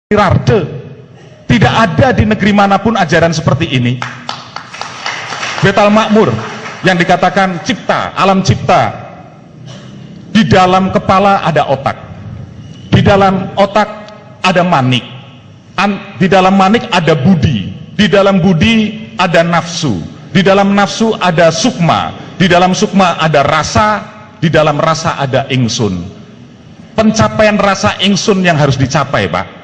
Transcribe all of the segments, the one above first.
Rarde. Tidak ada di negeri manapun ajaran seperti ini. Betal Makmur yang dikatakan cipta, alam cipta. Di dalam kepala ada otak. Di dalam otak ada manik. Di dalam manik ada budi. Di dalam budi ada nafsu. Di dalam nafsu ada sukma. Di dalam sukma ada rasa. Di dalam rasa ada ingsun. Pencapaian rasa ingsun yang harus dicapai, Pak.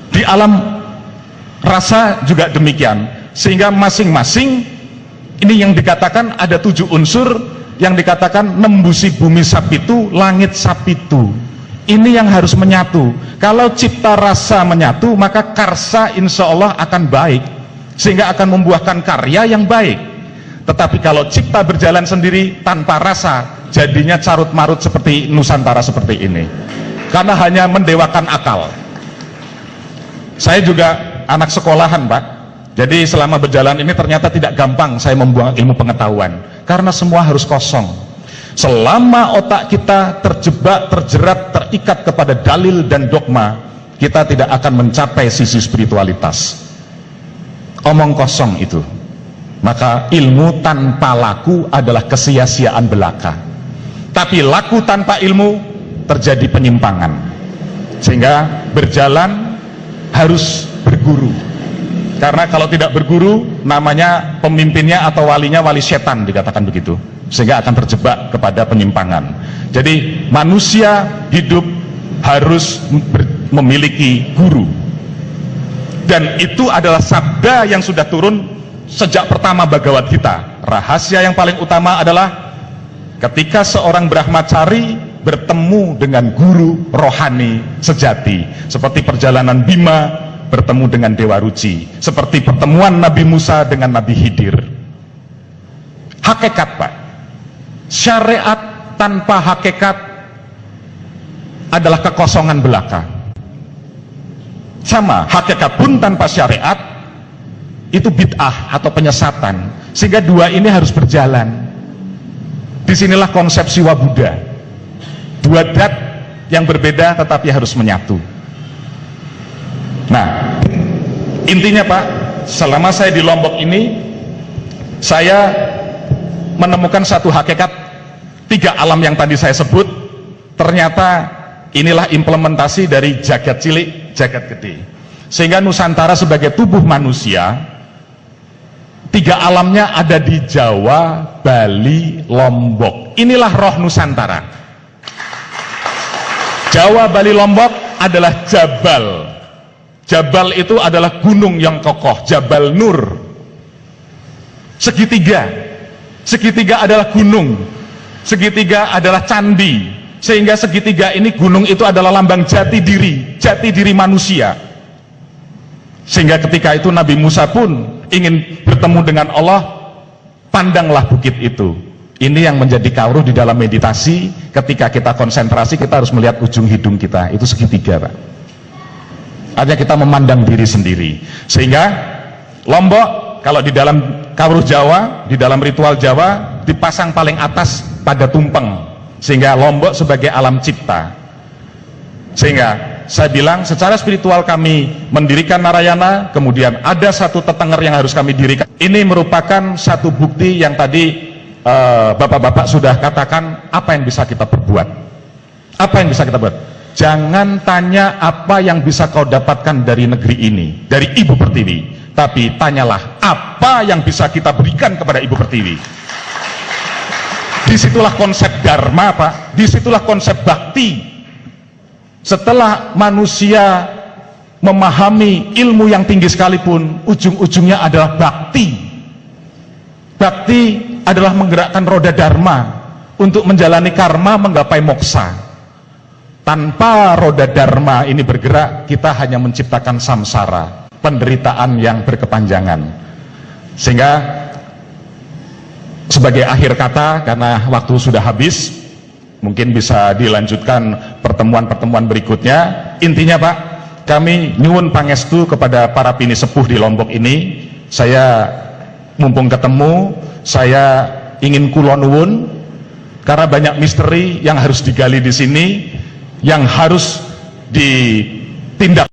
Di alam rasa juga demikian, sehingga masing-masing ini yang dikatakan ada 7 unsur yang dikatakan nembusi bumi sapitu, langit sapitu. Ini yang harus menyatu. Kalau cipta rasa menyatu, maka karsa insya Allah akan baik, sehingga akan membuahkan karya yang baik. Tetapi kalau cipta berjalan sendiri tanpa rasa, jadinya carut marut seperti Nusantara seperti ini, karena hanya mendewakan akal. Saya juga anak sekolahan, Pak. Jadi selama berjalan ini ternyata tidak gampang saya membuang ilmu pengetahuan, karena semua harus kosong. Selama otak kita terjebak, terjerat, terikat kepada dalil dan dogma, kita tidak akan mencapai sisi spiritualitas. Omong kosong itu. Maka ilmu tanpa laku adalah kesia-siaan belaka. Tapi laku tanpa ilmu terjadi penyimpangan. Sehingga berjalan harus berguru, karena kalau tidak berguru namanya pemimpinnya atau walinya wali setan, dikatakan begitu, sehingga akan terjebak kepada penyimpangan. Jadi manusia hidup harus memiliki guru, dan itu adalah sabda yang sudah turun sejak pertama Bhagavad Gita. Rahasia yang paling utama adalah ketika seorang brahmacari bertemu dengan guru rohani sejati, seperti perjalanan Bima bertemu dengan Dewa Ruci, seperti pertemuan Nabi Musa dengan Nabi Khidir. Hakikat, Pak, syariat tanpa hakikat adalah kekosongan belaka. Sama, hakikat pun tanpa syariat itu bid'ah atau penyesatan, sehingga dua ini harus berjalan. Disinilah konsep Siwa Buddha. Dua dat yang berbeda tetapi harus menyatu. Nah, intinya, Pak, selama saya di Lombok ini, saya menemukan satu hakikat 3 alam yang tadi saya sebut. Ternyata inilah implementasi dari jagat cilik, jagat gede. Sehingga Nusantara sebagai tubuh manusia, 3 alamnya ada di Jawa, Bali, Lombok. Inilah roh Nusantara. Jawa, Bali, Lombok adalah Jabal. Jabal itu adalah gunung yang kokoh, Jabal Nur. Segitiga. Segitiga adalah gunung. Segitiga adalah candi. Sehingga segitiga ini, gunung itu adalah lambang jati diri manusia. Sehingga ketika itu Nabi Musa pun ingin bertemu dengan Allah, pandanglah bukit itu. Ini yang menjadi kauruh di dalam meditasi. Ketika kita konsentrasi, kita harus melihat ujung hidung kita, itu segitiga, Pak. Artinya kita memandang diri sendiri. Sehingga Lombok, kalau di dalam kauruh Jawa, di dalam ritual Jawa, dipasang paling atas pada tumpeng, sehingga Lombok sebagai alam cipta. Sehingga saya bilang secara spiritual kami mendirikan Narayana, kemudian ada satu tetenger yang harus kami dirikan. Ini merupakan satu bukti yang tadi bapak-bapak sudah katakan. Apa yang bisa kita perbuat? Apa yang bisa kita buat? Jangan tanya apa yang bisa kau dapatkan dari negeri ini, dari Ibu Pertiwi, tapi tanyalah apa yang bisa kita berikan kepada Ibu Pertiwi. Disitulah konsep dharma, Pak. Disitulah konsep bakti. Setelah manusia memahami ilmu yang tinggi sekalipun, ujung-ujungnya adalah bakti. Bakti adalah menggerakkan roda dharma untuk menjalani karma, menggapai moksa. Tanpa roda dharma ini bergerak, kita hanya menciptakan samsara, penderitaan yang berkepanjangan. Sehingga sebagai akhir kata, karena waktu sudah habis, mungkin bisa dilanjutkan pertemuan-pertemuan berikutnya. Intinya, Pak, kami nyuwun pangestu kepada para pini sepuh di Lombok ini. Saya mumpung ketemu, saya ingin kula nuwun, karena banyak misteri yang harus digali di sini, yang harus tindak